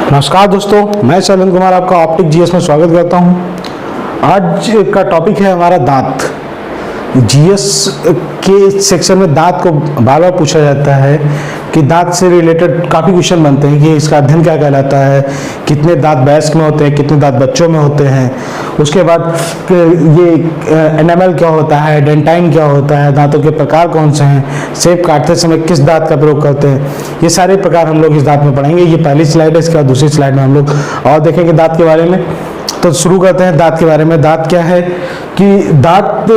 नमस्कार दोस्तों, मैं शैलेंद्र कुमार आपका ऑप्टिक जीएस में स्वागत करता हूं। आज का टॉपिक है हमारा दांत। जीएस के सेक्शन में दांत को बार बार पूछा जाता है कि दांत से रिलेटेड काफ़ी क्वेश्चन बनते हैं कि इसका अध्ययन क्या कहलाता है, कितने दांत वयस्क में होते हैं, कितने दांत बच्चों में होते हैं। उसके बाद ये एनामल क्या होता है, डेंटाइन क्या होता है, दांतों के प्रकार कौन से हैं, सेब काटते समय किस दांत का प्रयोग करते हैं, ये सारे प्रकार हम लोग इस दांत में पढ़ेंगे। ये पहली स्लाइड है, इसके बाद दूसरी स्लाइड में हम लोग और देखेंगे दांत के बारे में। तो शुरू करते हैं दांत के बारे में। दांत क्या है कि दांत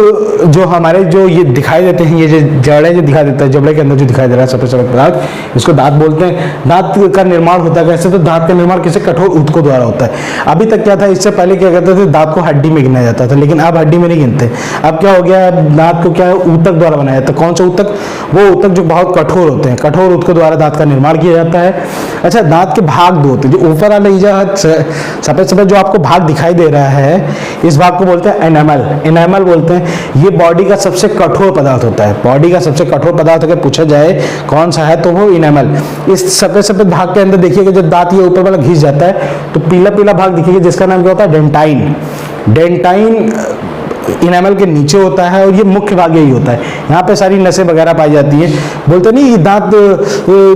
जो हमारे जो ये दिखाई देते हैं, ये जो जड़े जो दिखाई देता है, जबड़े के अंदर जो दिखाई दे रहा है सफेद सफेद पदार्थ, इसको दांत बोलते हैं। दांत का निर्माण होता है कैसे? तो दांत का निर्माण किसी कठोर ऊतकों द्वारा होता है। अभी तक क्या था, इससे पहले क्या करते थे, दांत को हड्डी में गिना जाता था, लेकिन अब हड्डी में नहीं गिनते। अब क्या हो गया, दांत को क्या है, ऊतक द्वारा बनाया जाता है। कौन सा ऊतक? वो ऊतक जो बहुत कठोर होते हैं, कठोर ऊतकों द्वारा दांत का निर्माण किया जाता है। अच्छा, दांत के भाग दो होते हैं। जो ऊपर वाला सफेद सफेद जो आपको भाग दिखाई दे रहा है, इस भाग को बोलते हैं एनामल। एनामल बोलते हैं। ये बॉडी का सबसे कठोर पदार्थ होता है। बॉडी का सबसे कठोर पदार्थ अगर पूछा जाए कौन सा है, तो वो एनामल। इस सफेद सफेद भाग के अंदर देखिएगा, जब दांत ये ऊपर वाला घिस जाता है तो पीला पीला भाग दिखेगा, जिसका नाम क्या होता है? डेंटाइन। डेंटाइन इनेमल के नीचे होता है और ये मुख्य भाग यही होता है। यहाँ पे सारी नसें वगैरह पाई जाती है। बोलते नहीं, दांत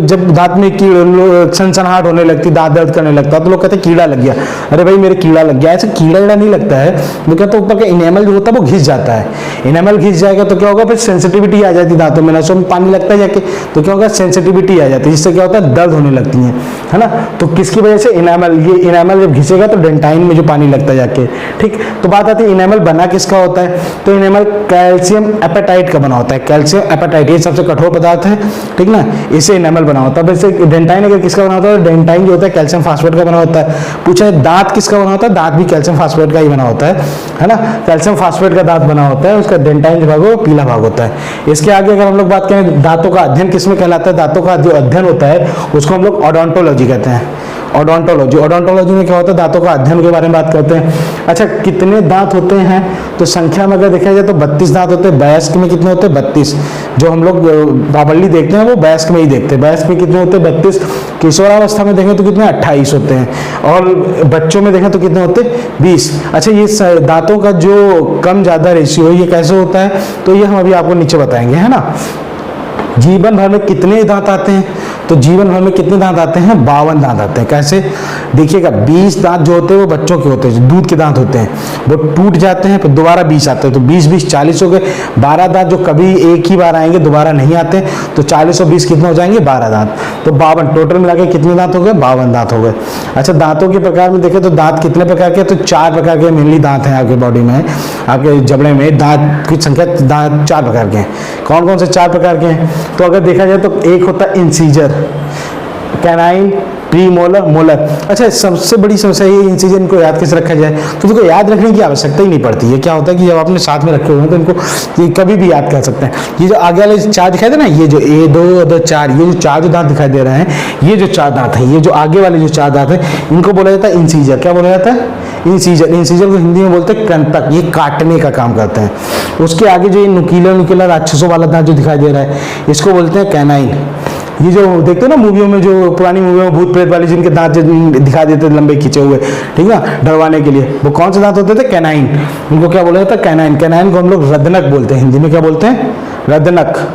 जब दांत में सनसनाहट होने लगती, दांत दर्द करने लगता है, तो लोग कहते हैं कीड़ा लग गया। अरे भाई मेरे कीड़ा लग गया। ऐसे कीड़ा नहीं लगता है, वो कहते हैं ऊपर का इनेमल जो होता है वो घिस जाता है। इनेमल घिस जाएगा तो क्या होगा, फिर सेंसिटिविटी आ जाती है दांतों में, नसों में पानी लगता है जाके, तो क्या होगा, सेंसिटिविटी आ जाती है, जिससे क्या होता है, दर्द होने लगती है ना। तो किसकी वजह से? इनेमल। ये इनेमल जब घिसेगा तो डेंटाइन में जो पानी लगता है जाके। ठीक, तो बात आती है इनेमल बना किसका होता है? तो इनेमल कैल्शियम एपेटाइट का बना होता है। कैल्शियम एपेटाइट ये सबसे कठोर पदार्थ है, ठीक ना, इसे इनेमल बना होता है। वैसे डेंटाइन अगर किसका बना होता है? डेंटाइन जो होता है कैल्शियम फास्फेट का बना होता है। पूछा है दांत किसका बना होता है? दांत भी कैल्शियम फास्फेट का ही बना होता है ना। कैल्शियम फास्फेट का दांत बना होता है। उसका डेंटाइन जो भाग वो पीला भाग होता है। इसके आगे अगर हम लोग बात करें, दांतों का अध्ययन किसमें कहलाता है? दांतों का जो अध्ययन होता है उसको हम लोग ओडोंटोलॉजी कहते हैं। ओडोंटोलॉजी। ओडोंटोलॉजी में क्या होता है? दांतों का अध्ययन के बारे में बात करते हैं। अच्छा, कितने दांत होते हैं? तो संख्या में अगर देखा जाए तो 32 दांत होते हैं। वयस्क में कितने होते हैं? 32। जो हम लोग बावली देखते हैं वो वयस्क में ही देखते हैं। वयस्क में कितने होते हैं? 32। किशोरावस्था में देखें तो कितने? 28 होते हैं। और बच्चों में देखें तो कितने होते हैं? 20। अच्छा, ये दांतों का जो कम ज्यादा रेशियो ये कैसे होता है, तो ये हम अभी आपको नीचे बताएंगे, है ना। जीवन भर में कितने दांत आते हैं? तो जीवन भर में कितने दांत आते हैं? 52 दांत आते हैं। कैसे? देखिएगा, 20 दांत जो होते हैं वो बच्चों के होते हैं, जो दूध के दांत होते हैं, वो टूट जाते हैं, फिर दोबारा 20 आते हैं, तो 20 40 हो गए। 12 दांत जो कभी एक ही बार आएंगे, दोबारा नहीं आते, तो 40 और 20 कितने हो जाएंगे? 12 दांत। तो 52 टोटल मिला के कितने दांत हो गए? 52 दांत हो गए। अच्छा, दांतों के प्रकार में देखें तो दांत कितने प्रकार के? तो 4 प्रकार के मेनली दांत हैं आपके बॉडी में, आपके जबड़े में। दांत की संख्या, दांत 4 प्रकार के हैं। कौन कौन से 4 प्रकार के हैं? तो अगर देखा जाए तो एक होता है इंसीजर, कैनाइन, प्रीमोलर, मोलर। अच्छा, सबसे बड़ी समस्या ये इंसीजर, इनको याद कैसे रखा जाए? तो इनको याद रखने की आवश्यकता ही नहीं पड़ती है। क्या होता है कि जब आपने साथ में रखे हुए हैं तो इनको कभी भी याद कर सकते हैं। ये जो आगे वाले 4 दिखाई दे ना, ये जो 1 2 4, ये जो 4 जो दांत दिखाई दे रहे हैं, ये जो 4 दांत हैं, ये जो आगे वाले जो 4 दांत हैं, इनको बोला जाता है इंसीजर। क्या बोला जाता है? इंसीजर। इंसीजर को हिंदी में बोलते हैं कृंतक। ये काटने का काम करते हैं। उसके आगे जो ये नुकीला नुकीला राक्षसों वाला दांत जो दिखाई दे रहा है, इसको बोलते हैं कैनाइन। ये जो देखते हो ना मूवियों में, जो पुरानी मूवियों में भूत प्रेत वाली जिनके दांत दिखा देते थे लंबे खींचे हुए, ठीक है, डरवाने के लिए, वो कौन से दांत होते थे? कैनाइन। उनको क्या बोला जाता है? कैनाइन। कैनाइन को हम लोग रदनक बोलते हैं। हिंदी में क्या बोलते हैं? रदनक।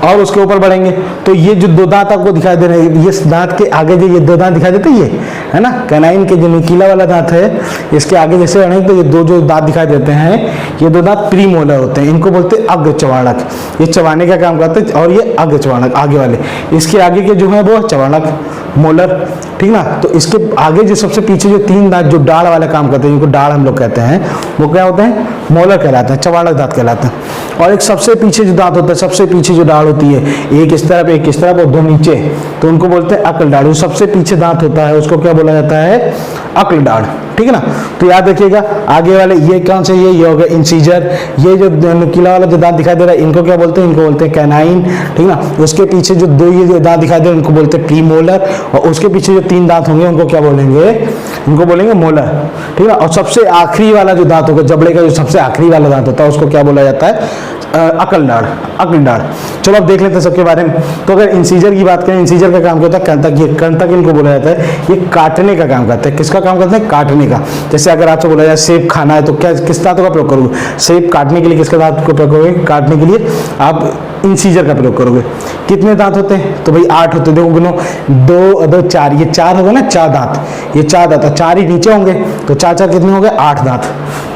और उसके ऊपर बढ़ेंगे तो ये जो 2 दांत आपको दिखाई दे रहे हैं, ये दांत के आगे जो ये 2 दांत दिखाई देते हैं, ये है ना, कैनाइन के जो नुकीला वाला दांत है, इसके आगे जैसे बढ़ेंगे तो ये 2 जो दांत दिखाई देते हैं, ये 2 दांत प्रीमोलर होते हैं। इनको बोलते हैं अग्र चवाणक। ये चबाने का काम करते हैं। और ये अग्र चवाणक आगे वाले, इसके आगे के जो है वो चवाणक, मोलर, ठीक ना। तो इसके आगे जो सबसे पीछे जो 3 दांत जो डाढ़ वाला काम करते हैं, जिनको डाढ़ हम लोग कहते हैं, वो क्या होते हैं? मोलर कहलाते हैं, चवाणक दांत कहलाते हैं। और एक सबसे पीछे जो दांत होता है, सबसे पीछे जो डाढ़ होती है, एक इस तरफ एक इस तरफ और 2 नीचे, तो उनको बोलते हैं अक्ल डाढ़। जो सबसे पीछे दांत होता है उसको क्या बोला जाता है? अक्ल डाढ़, ठीक है ना। तो याद रखिएगा, आगे वाले ये कौन से? ये हो गए इंसीजर। ये जो नुकीला वाला जो दांत दिखाई दे रहा है, इनको क्या बोलते हैं? इनको बोलते हैं कैनाइन, ठीक ना। उसके पीछे जो 2 ये दांत दिखाई दे रहे हैं, इनको बोलते हैं प्रीमोलर। और उसके पीछे जो 3 दांत होंगे उनको क्या बोलेंगे? इनको बोलेंगे मोलर, ठीक है। और सबसे आखिरी वाला जो दांत होगा, जबड़े का जो सबसे आखिरी वाला दांत होता है, उसको क्या बोला जाता है? अकल डाढ़, अकल डाढ़। चलो अब देख लेते हैं सबके बारे में। तो अगर इंसीजर की बात करें, इंसीजर का काम क्या होता है, कंतक, कंतक इनको बोला जाता है, ये काटने का काम करता है। किसका काम करता है, काटने का। जैसे अगर आपसे बोला जाए सेब खाना है तो क्या किस दांतों का प्रयोग करोगे, सेब काटने के लिए किसका दांत को प्रयोग करोगे, काटने के लिए आप इंसीजर का प्रयोग करोगे। कितने दांत होते हैं, तो भाई 8 होते हैं। देखो गिनो, 2 2 4, ये 4 होगा ना, 4 दांत, ये 4 दांत, 4 ही नीचे होंगे, तो 4 4 कितने हो गए, 8 दांत।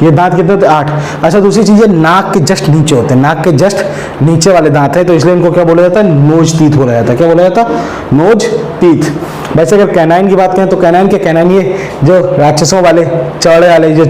ये दांत कितने होते हैं, 8। अच्छा दूसरी चीज है, नाक के जस्ट नीचे होते हैं, नाक के जस्ट नीचे वाले दांत है, तो इसलिए इनको क्या बोला जाता है, नोज टीथ बोला जाता है। क्या बोला जाता है, नोज टीथ। वैसे अगर कैनाइन की बात करें तो कैनाइन के, कैनाइन ये जो राक्षसों वाले, चौड़े वाले, जो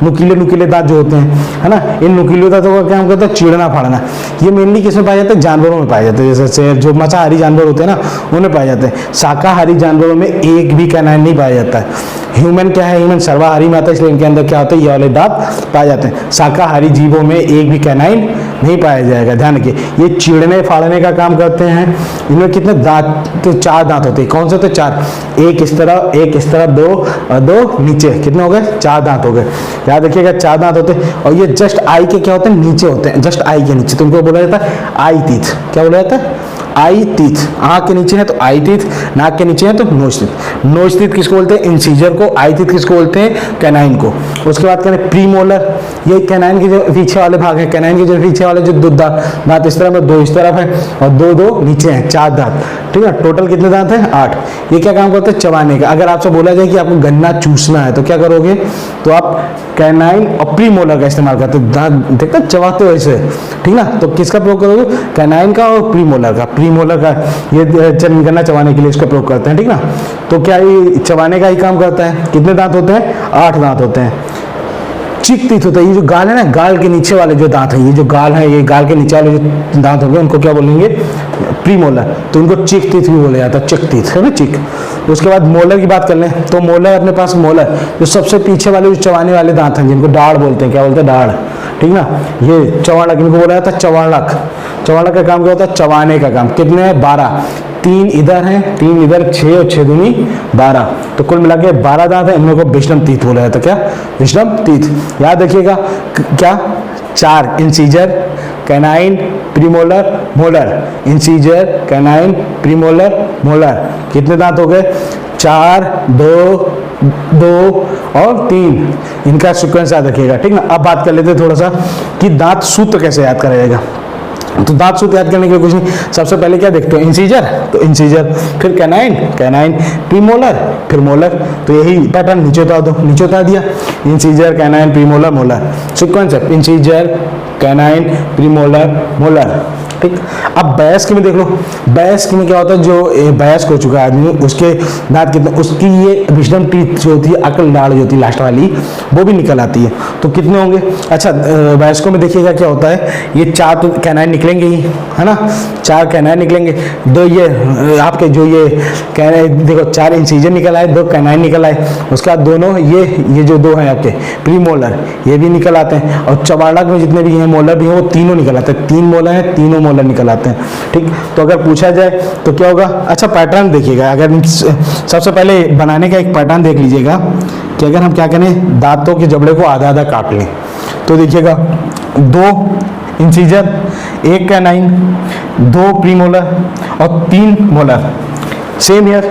नुकीले नुकीले दांत जो होते हैं, है ना, इन नुकीले दांतों का क्या कहते हैं, चीड़ना फाड़ना। ये मेनली किसमें पाए जाते हैं, जानवरों में पाए जाते हैं। जैसे शेर, जो मांसाहारी जानवर होते हैं ना, उन्हें पाए जाते हैं। शाकाहारी जानवरों में एक भी कैनाइन नहीं पाया जाता है। ह्यूमन क्या है, ह्यूमन सर्वाहारी में आता है, इसलिए इनके अंदर क्या होता है, ये वाले दांत पाए जाते हैं। शाकाहारी जीवों में एक भी कैनाइन नहीं पाया जाएगा। ध्यान रखिए, ये चीड़ने फाड़ने का काम करते हैं। इनमें कितने दांत, तो 4 दांत होते हैं। कौन से होते हैं, 4, एक इस तरह, एक इस तरह, 2 और 2 नीचे, कितने हो गए, 4 दांत हो गए। याद रखिएगा 4 दांत होते हैं। और ये जस्ट आई के क्या होते हैं, नीचे होते हैं, जस्ट आई के नीचे, तो उनको बोला जाता है आई टीथ। क्या बोला जाता है, आई टीथ। आंख के नीचे है तो आई टीथ, नाक के नीचे है तो नोज टीथ। नोज टीथ किसको बोलते हैं, इंसीजर को। आई टीथ किसको बोलते हैं, कैनाइन को। उसके बाद करें प्रीमोलर, ये कैनाइन के जो पीछे वाले भाग है, कैनाइन के जो पीछे वाले जो दो दांत इस तरफ है, 2 इस तरफ है और 2 2 नीचे हैं, 4 दांत। ठीक है, टोटल कितने दांत हैं, 8। ये क्या काम करते हैं, चबाने का। अगर आपसे बोला जाए कि आपको गन्ना चूसना है तो क्या करोगे, तो आप कैनाइन और प्रीमोलर का इस्तेमाल करते हैं। दांत देखते चबाते हो ऐसे, ठीक ना, तो किसका प्रयोग करोगे, कैनाइन का और प्रीमोलर का। प्रीमोलर का ये गन्ना चबाने के लिए इसका प्रयोग करते हैं, ठीक ना। तो क्या ये चबाने का ही काम करता है। कितने दांत होते हैं, 8 दांत होते हैं। चिक टीथ होता है, ये जो गाल है ना, गाल के नीचे वाले जो दांत है, ये जो गाल है, ये गाल के नीचे वाले जो दांत होंगे उनको क्या बोलेंगे, प्रीमोलर। तो इनको चिक टीथ भी बोला जाता है, चिक टीथ है ना, चिक। उसके बाद मोलर की बात कर लें तो मोलर, अपने पास मोलर जो सबसे पीछे वाले जो चबाने वाले दांत हैं, जिनको डाढ़ बोलते हैं, क्या बोलते हैं, डाढ़, ठीक ना। ये चवाणक, इनको बोला जाता है चवाणक। चवाणक का काम क्या होता है, चबाने का काम। कितने हैं, 12, 3 इधर हैं, 3 इधर, 6 और 6 दूनी 12, तो कुल मिला के 12 दांत है। इनमें को विश्रम तीत बोला जाता है। क्या, विश्रम तीत। याद रखिएगा क्या, 4 incisor, canine, premolar, molar. Incisor, canine, premolar, molar. कितने दांत हो गए, 4 2 2 और 3। इनका सीक्वेंस याद रखिएगा, ठीक ना। अब बात कर लेते हैं थोड़ा सा कि दांत सूत्र कैसे याद करा जाएगा। तो दांत सूत्र याद करने के लिए कुछ नहीं, सबसे पहले क्या देखते हो, इंसीजर, तो इंसीजर, फिर कैनाइन, कैनाइन, प्रीमोलर, फिर मोलर। तो यही पैटर्न नीचे उतार दो, नीचे उतार दिया, incisor, canine, premolar, molar. Sequence है इंसीजर, कैनाइन, प्रीमोलर, मोलर, ठीक। अब वयस्क में देख लो, वयस्क में क्या होता है, जो वयस्क हो चुका है आदमी, उसके दांत कितने, उसकी ये विजडम टीथ जो होती है, अकल दाढ़ जो होती है लास्ट वाली, वो भी निकल आती है। तो कितने होंगे, अच्छा वयस्कों में देखिएगा क्या होता है, ये 4 तो कैनाइन निकलेंगे ही, है ना, 4 कैनाइन निकलेंगे, 2 ये आपके जो ये कैनाइन, देखो 4 इंसीजर निकल आए, 2 कैनाइन निकल आए। उसके बाद दोनों ये जो 2 हैं आपके प्रीमोलर, ये भी निकल आते हैं। और चबाड़क में जितने भी हैं मोलर भी हैं, वो तीनों निकल आते हैं। 3 मोलर हैं, तीनों मोलर निकल आते हैं, ठीक। तो अगर पूछा जाए तो क्या होगा, अच्छा पैटर्न देखिएगा। अगर सबसे पहले बनाने का एक पैटर्न देख लीजिएगा कि अगर हम क्या करें, दांतों के जबड़े को आधा आधा काट लें, तो देखिएगा 2 इंसीजर, 1 कैनाइन, 2 प्रीमोलर और 3 मोलर। सेम हियर,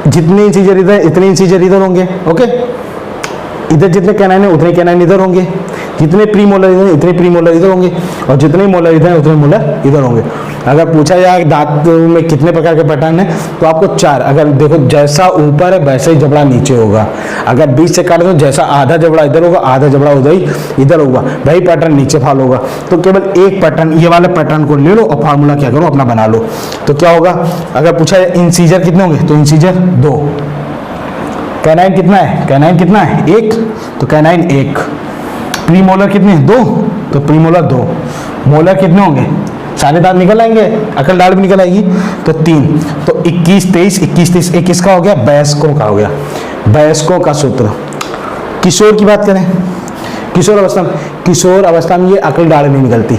जितने इंसीजर इधर, इतने इंसीजर इधर होंगे, ओके। इधर जितने कैनाइन है उतने कैनाइन इधर होंगे, जितने प्रीमोलर इधर, इतने प्रीमोलर इधर होंगे, और जितने मोलर इधर हैं उतने मोलर इधर होंगे। अगर पूछा जाए दांत में कितने प्रकार के पैटर्न है, तो आपको 4। अगर देखो जैसा ऊपर है वैसे ही जबड़ा नीचे होगा। अगर बीच से काटे तो जैसा आधा जबड़ा इधर होगा, आधा जबड़ा उधर ही इधर होगा, वही पैटर्न नीचे फॉलो होगा। तो केवल एक पैटर्न, ये वाले पैटर्न को ले लो और फार्मूला क्या करो, अपना बना लो। तो क्या होगा, अगर पूछा जाए इंसीजर कितने होंगे, तो इंसीजर 2। कैनाइन कितना है, कैनाइन कितना है, 1, तो कैनाइन 1। प्रीमोलर कितने हैं, 2, तो प्रीमोलर 2। मोलर कितने होंगे, सारे दांत निकल आएंगे, अकल दाढ़ भी निकल आएगी, तो 3। तो 21 23, 21 23, एक किसका हो गया, वयस्कों का हो गया, वयस्कों का सूत्र। किशोर की बात करें, किशोर अवस्था में ये अकल दाढ़ नहीं निकलती।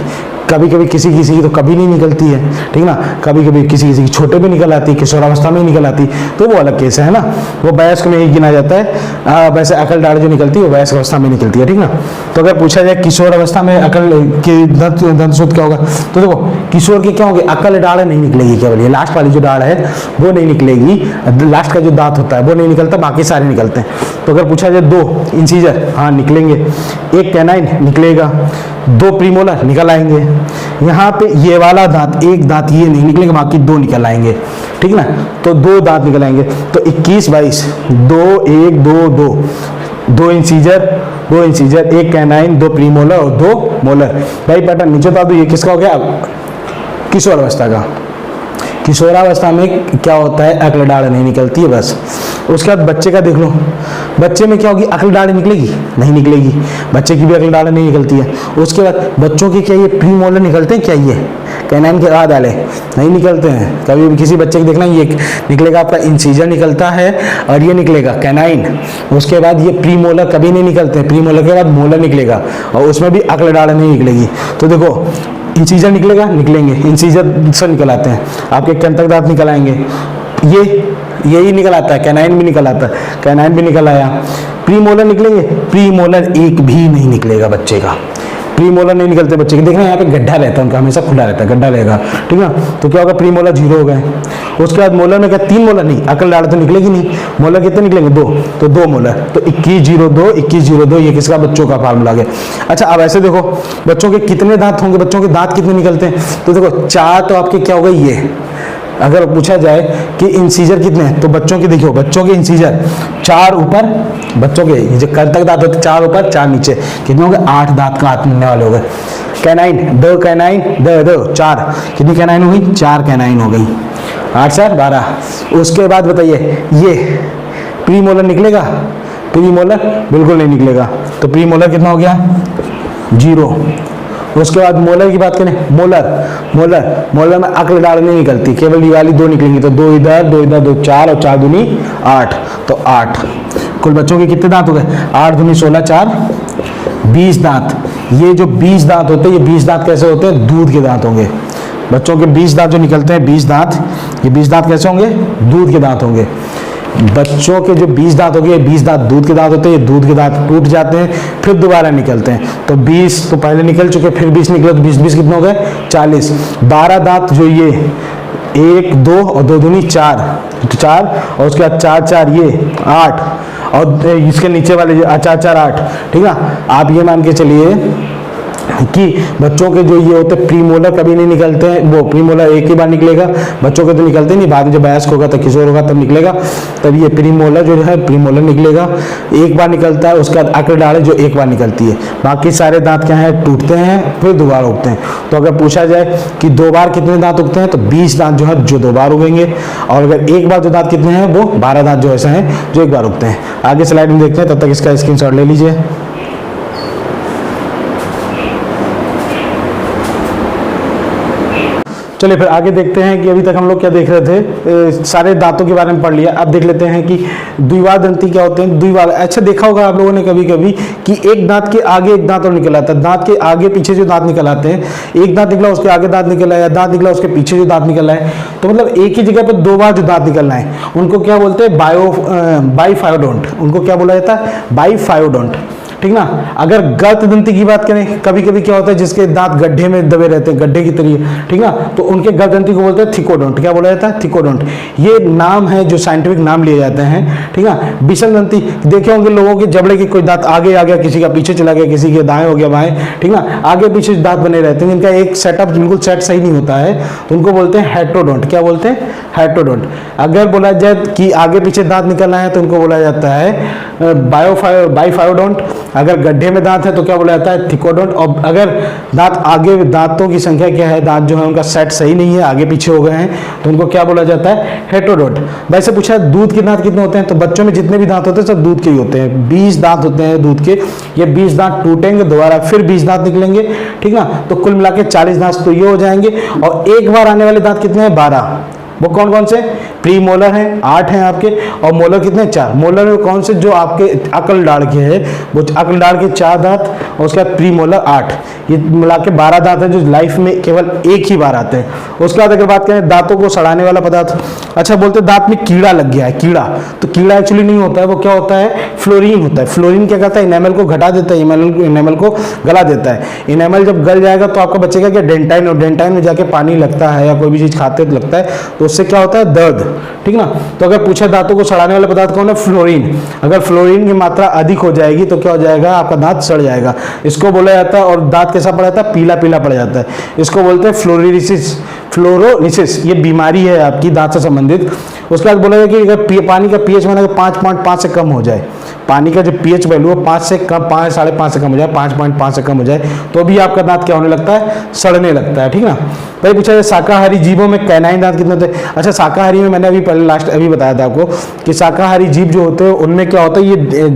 कभी कभी किसी किसी की तो कभी नहीं निकलती है, ठीक ना, कभी कभी किसी किसी की छोटे में निकल आती है, किशोरावस्था में ही निकल आती, तो वो अलग केस है ना, वो वयस्क में ही गिना जाता है। वैसे अकल दाढ़ जो निकलती है वो वयस्क अवस्था में निकलती है, ठीक ना। तो अगर पूछा जाए किशोर अवस्था में अकल की दंत सूत्र क्या होगा, तो देखो किशोर की क्या होगी, अकल दाढ़ नहीं निकलेगी, केवल ये लास्ट वाली जो दाढ़ है वो नहीं निकलेगी, लास्ट का जो दांत होता है वो नहीं निकलता, बाकी सारे निकलते हैं। तो अगर पूछा जाए 2 इंसीजर, हाँ निकलेंगे, 1 कैनाइन निकलेगा, 2 प्रीमोलर निकल आएंगे। यहाँ पे ये वाला दांत, एक दांत ये नहीं निकलेगा, बाकी 2 निकल आएंगे, ठीक ना। तो 2 दांत निकल आएंगे, तो 21 22 2 1 2 2 2 इंसीजर 1 कैनाइन 2 प्रीमोलर और 2 मोलर। भाई पैटर्न नीचे बता दो, ये किसका हो गया, किशोर अवस्था का। किशोरावस्था में क्या होता है, अकल दाढ़ नहीं निकलती है बस। उसके बाद बच्चे का देख लो, बच्चे में क्या होगी, अकल दाढ़ निकलेगी, नहीं निकलेगी, बच्चे की भी अकल दाढ़ नहीं निकलती है। उसके बाद बच्चों के क्या ये प्री मोलर निकलते हैं, क्या ये कैनाइन के बाद वाले नहीं निकलते हैं। कभी भी किसी बच्चे को देखना, ये निकलेगा आपका इंसीजर निकलता है और ये निकलेगा कैनाइन। उसके बाद ये प्री मोलर कभी नहीं निकलते, प्री मोलर के बाद मोलर निकलेगा और उसमें भी अकल दाढ़ नहीं निकलेगी। तो देखो इंसीजर निकलेगा, निकलेंगे, इंसीजर से निकल आते हैं, आपके कंतक दांत निकल आएंगे, यही निकल आता है, कैनाइन भी निकल आता है, कैनाइन भी निकल आया। प्री मोलर निकलेंगे, प्री मोलर एक भी नहीं निकलेगा बच्चे का, प्री मोलर नहीं निकलते बच्चे के। देखना यहाँ पे गड्ढा रहता है उनका, हमेशा खुला रहता है, गड्ढा रहेगा, ठीक है। तो क्या होगा, प्री मोलर 0 हो गए। उसके बाद मोलर में क्या, 3 मोलर नहीं, अकल दाढ़ तो निकलेगी नहीं, मोलर कितने निकलेंगे, 2, तो 2 मोलर, तो 2102 2102, ये किसका, बच्चों का फार्मूला है। अच्छा अब ऐसे देखो बच्चों के कितने दांत होंगे, बच्चों के दांत कितने निकलते हैं, तो देखो 4 तो आपके क्या हो गए ये। अगर पूछा जाए कि इंसीजर कितने हैं, तो बच्चों के देखियो, बच्चों के इंसीजर 4 ऊपर, बच्चों के जो कंतक दांत होते 4 ऊपर 4 नीचे, कितने हो गए, 8 दांत का हाथ मिलने वाले हो गए। कैनाइन 2 कैनाइन 2 4, कितनी कैनाइन हो गई, 4 कैनाइन हो गई, 8 4 12। उसके बाद बताइए ये प्री मोलर निकलेगा, प्री मोलर बिल्कुल नहीं निकलेगा, तो प्री मोलर कितना हो गया, 0। उसके बाद मोलर की बात करें, मोलर में अकल दाढ़ नहीं निकलती, केवल ये वाली 2 निकलेंगी, तो 2 इधर 2 4 और 4 दूनी 8, तो 8। कुल बच्चों के कितने दांत हो गए, 8 दूनी 16 4 20 दांत। ये जो 20 दांत होते हैं, ये 20 दांत कैसे होते हैं, दूध के दांत होंगे। बच्चों के 20 दांत जो निकलते हैं, 20 दांत, ये 20 दांत कैसे होंगे, दूध के दांत होंगे। बच्चों के जो 20 दांत हो गए, 20 दांत दूध के दांत होते हैं, ये दूध के दांत टूट जाते हैं फिर दोबारा निकलते हैं, तो 20 तो पहले निकल चुके, फिर 20 निकले, तो 20 कितने हो गए, 40। 12 दांत जो ये 1 2 और 2 दूनी 4, तो 4, और उसके बाद 4 4 ये 8, और इसके नीचे वाले 4 4 8, ठीक है। आप ये मान के चलिए कि बच्चों के जो ये होते हैं प्री मोलर कभी नहीं निकलते हैं, वो प्री मोलर एक ही बार निकलेगा, बच्चों के तो निकलते नहीं, बाद में जब वयस्क होगा तो किशोर होगा तब निकलेगा, तब ये प्री मोलर जो है प्री मोलर निकलेगा, एक बार निकलता है। उसके बाद अकल दाढ़ जो एक बार निकलती है, बाकी सारे दांत क्या है, टूटते हैं फिर दोबारा उगते हैं। तो अगर पूछा जाए कि 2 बार कितने दांत उगते हैं, तो 20 दांत जो है जो 2 बार उगेंगे, और अगर एक बार जो दांत कितने हैं, वो 12 दांत जो ऐसे हैं जो एक बार उगते हैं। आगे स्लाइड में देखते हैं, तब तक इसका स्क्रीनशॉट ले लीजिए। चलिए फिर आगे देखते हैं कि अभी तक हम लोग क्या देख रहे थे, सारे दांतों के बारे में पढ़ लिया। अब देख लेते हैं कि द्विवार दंती क्या होते हैं। द्विवार, अच्छा देखा होगा आप लोगों ने कभी कभी कि एक दांत के आगे एक दांत और निकल आता है, दांत के आगे पीछे जो दांत निकल आते हैं, एक दांत निकला उसके आगे दांत निकल आया, दांत निकला उसके पीछे जो दांत निकल आए, तो मतलब एक ही जगह पर 2 बार जो दांत निकलना है, उनको क्या बोलते हैं, बाइफायोडोंट। उनको क्या बोला जाता है, बाइफायोडोंट, ठीक ना। अगर गलत दंती की बात करें, कभी कभी क्या होता है जिसके दांत गड्ढे में दबे रहते हैं, गड्ढे की तरह, ठीक ना, तो उनके गलत दंती को बोलते हैं थिकोडोंट। क्या बोला जाता है, थिकोडोंट। ये नाम है जो साइंटिफिक नाम लिए जाते हैं, ठीक है। विषम दंती देखे होंगे लोगों के जबड़े के कोई दांत आगे आ गया, किसी का पीछे चला गया, किसी के दाएं हो गया बाएं, ठीक ना, आगे पीछे दांत बने रहते हैं, इनका एक सेटअप बिल्कुल सेट सही नहीं होता है, तो उनको बोलते हैं हेट्रोडोंट। क्या बोलते हैं, हेट्रोडोंट। अगर बोला जाए कि आगे पीछे दांत निकलना है तो उनको बोला जाता है बाइफायोडोंट। अगर गड्ढे में दांत है तो क्या बोला जाता है, थिकोडोंट। और अगर दांत आगे, दांतों की संख्या क्या है, दांत जो है उनका सेट सही नहीं है, आगे पीछे हो गए हैं, तो उनको क्या बोला जाता है, हेट्रोडोंट। वैसे पूछा है दूध के दांत कितने होते हैं, तो बच्चों में जितने भी दांत होते हैं सब दूध के ही होते हैं, 20 दांत होते हैं दूध के। ये 20 दांत टूटेंगे, दोबारा फिर 20 दांत निकलेंगे, ठीक ना, तो कुल मिला के 40 दांत तो ये हो जाएंगे। और एक बार आने वाले दांत कितने हैं, 12, वो कौन कौन से? प्री मोलर हैं 8 हैं आपके, और मोलर कितने? 4। मोलर में कौन से? जो आपके अकल डाढ़ के है, वो अकल डाढ़ के 4 दांत, और उसके बाद प्री मोलर 8, ये मिला के 12 दांत हैं जो लाइफ में केवल एक ही बार आते हैं। उसके बाद अगर बात करें दांतों को सड़ाने वाला पदार्थ, अच्छा बोलते हैं दांत में कीड़ा लग गया है, कीड़ा, तो कीड़ा एक्चुअली नहीं होता है, वो क्या होता है? फ्लोरीन होता है। फ्लोरीन क्या करता है? इनेमल को घटा देता है, इनेमल को गला देता है। इनेमल जब गल जाएगा तो आपका बचेगा क्या? डेंटाइन, और डेंटाइन में जाके पानी लगता है या कोई भी चीज खाते लगता है तो उससे क्या होता है? दर्द, ठीक ना। तो अगर पूछा दांतों को सड़ाने वाला पदार्थ कौन है? फ्लोरीन। अगर फ्लोरीन की मात्रा अधिक हो जाएगी तो क्या हो जाएगा? आपका दांत सड़ जाएगा। इसको बोला जाता है, और दांत कैसा पड़ जाता है? पीला पीला पड़ जाता है। इसको बोलते हैं फ्लोरोलिसिस। फ्लोरोलिसिस ये बीमारी है आपकी दांत से संबंधित। उसके बाद बोला कि अगर पानी का पीएच माना 5.5 से कम हो जाए, पानी का जो पीएच वैल्यू है 5 से कम, 5 साढ़े 5 से कम हो जाए, 5.5 से कम हो जाए, तो भी आपका दांत क्या होने लगता है? सड़ने लगता है, ठीक ना। भाई पूछा है शाकाहारी जीवों में कैनाइन दांत कितने होते हैं? अच्छा, शाकाहारी में मैंने अभी पहले लास्ट अभी बताया था आपको कि शाकाहारी जीव जो होते हैं उनमें क्या होता है? ये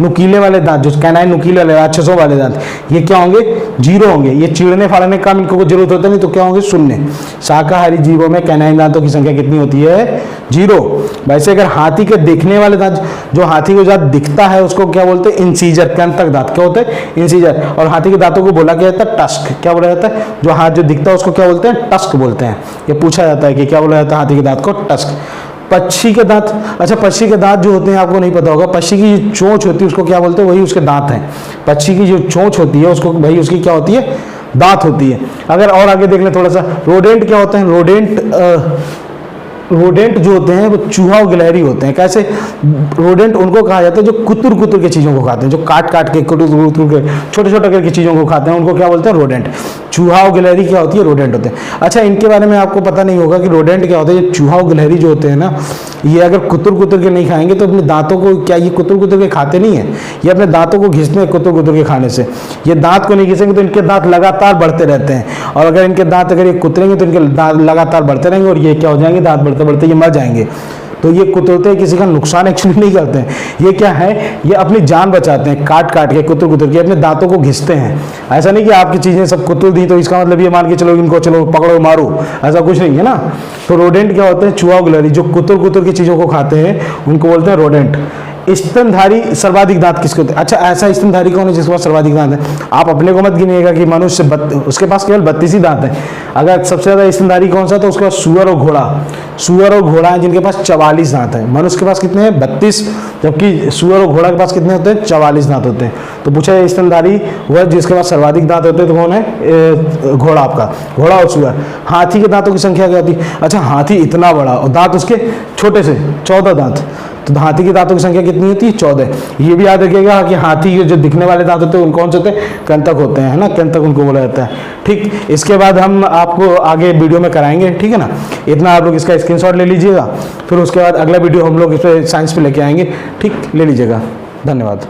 नुकीले वाले दांत, जो कैनाइन नुकीले वाले राक्षसों वाले दांत, ये क्या होंगे? 0 होंगे। ये चिड़ने फाड़ने का इनको जरूरत होता नहीं, तो क्या होंगे? 0। शाकाहारी जीवों में कैनाइन दांतों की संख्या कितनी होती है? 0। वैसे अगर हाथी के देखने वाले दांत, जो हाथी को दांत दिखता है उसको क्या बोलते हैं? इंसीजर, कृंतक दांत। क्या होते हैं? इंसीजर। और हाथी के दांतों को बोला गया जाता है टस्क। क्या बोला जाता है? जो हाथ जो दिखता है उसको क्या बोलते हैं? टस्क बोलते हैं। ये पूछा जाता है कि क्या बोला जाता है हाथी के दांत को? टस्क। पक्षी के दांत, अच्छा पक्षी के दांत जो होते हैं आपको नहीं पता होगा, पक्षी की जो चोंच होती है उसको क्या बोलते हैं? वही उसके दांत हैं। पक्षी की जो चोंच होती है उसको वही उसकी क्या होती है? दांत होती है। अगर और आगे देख लें थोड़ा सा, रोडेंट क्या होते हैं? रोडेंट जो होते हैं वो चूहा और गिलहरी होते हैं। कैसे? रोडेंट उनको कहा जाता है जो कुतुर कुतुर के चीज़ों को खाते हैं, जो काट काट के कुतुर कुतुर के छोटे छोटे करके चीज़ों को खाते हैं, उनको क्या बोलते हैं? रोडेंट। चूहा और गिलहरी क्या होती है? रोडेंट होते हैं। अच्छा, इनके बारे में आपको पता नहीं होगा कि रोडेंट क्या होता है। ये चूहा और गिलहरी जो होते हैं ना, ये अगर कुतुर कुतुर के नहीं खाएंगे तो अपने दांतों को, क्या ये कुतुर कुतुर के खाते नहीं है, ये अपने दांतों को घिसते हैं कुतुर कुतुर के खाने से। ये दांत को नहीं घिसेंगे तो इनके दांत लगातार बढ़ते रहते हैं, और अगर इनके दांत अगर ये कुतरेंगे तो इनके दांत लगातार बढ़ते रहेंगे, और ये क्या हो जाएंगे? दांत बढ़ते बढ़ते ये मर जाएंगे। तो ये कुतरते किसी का नुकसान एक्चुअली नहीं करते हैं, ये क्या है? ये अपनी जान बचाते हैं, काट काट के कुतर कुतर के अपने दांतों को घिसते हैं। ऐसा नहीं कि आपकी चीजें सब कुतर दी तो इसका मतलब ये मान के चलो इनको चलो पकड़ो मारो, ऐसा कुछ नहीं है ना। तो रोडेंट क्या होते हैं? चूहा गिलहरी जो कुतर कुतर की चीजों को खाते हैं उनको बोलते हैं रोडेंट। स्तनधारी सर्वाधिक दांत किसके होते हैं? अच्छा, ऐसा स्तनधारी कौन है जिसके पास सर्वाधिक दांत है? आप अपने को मत गिनिएगा कि मनुष्य उसके पास केवल 32 ही दांत है। अगर सबसे ज्यादा स्तनधारी कौन सा, तो उसके पास सुअर और घोड़ा। सुअर और घोड़ा है जिनके पास 44 दांत है। मनुष्य के पास कितने हैं? 32, जबकि सुअर और घोड़ा के पास कितने होते हैं? 44 दांत होते हैं। तो पूछा है स्तनधारी वह जिसके पास सर्वाधिक दांत होते हैं तो कौन है? घोड़ा, आपका घोड़ा और सुअर। हाथी के दांतों की संख्या क्या होती है? अच्छा, हाथी इतना बड़ा और दांत उसके छोटे से 14 दांत, तो हाथी की दांतों की संख्या कितनी होती है? 14। ये भी याद रखिएगा कि हाथी के जो दिखने वाले दांत होते हैं उन कौन से होते हैं? कृंतक होते हैं, है ना, कृंतक उनको बोला जाता है। ठीक, इसके बाद हम आपको आगे वीडियो में कराएंगे, ठीक है ना। इतना आप लोग इसका स्क्रीनशॉट ले लीजिएगा, फिर उसके बाद अगला वीडियो हम लोग इस पर साइंस पे लेके आएंगे, ठीक, ले लीजिएगा। धन्यवाद।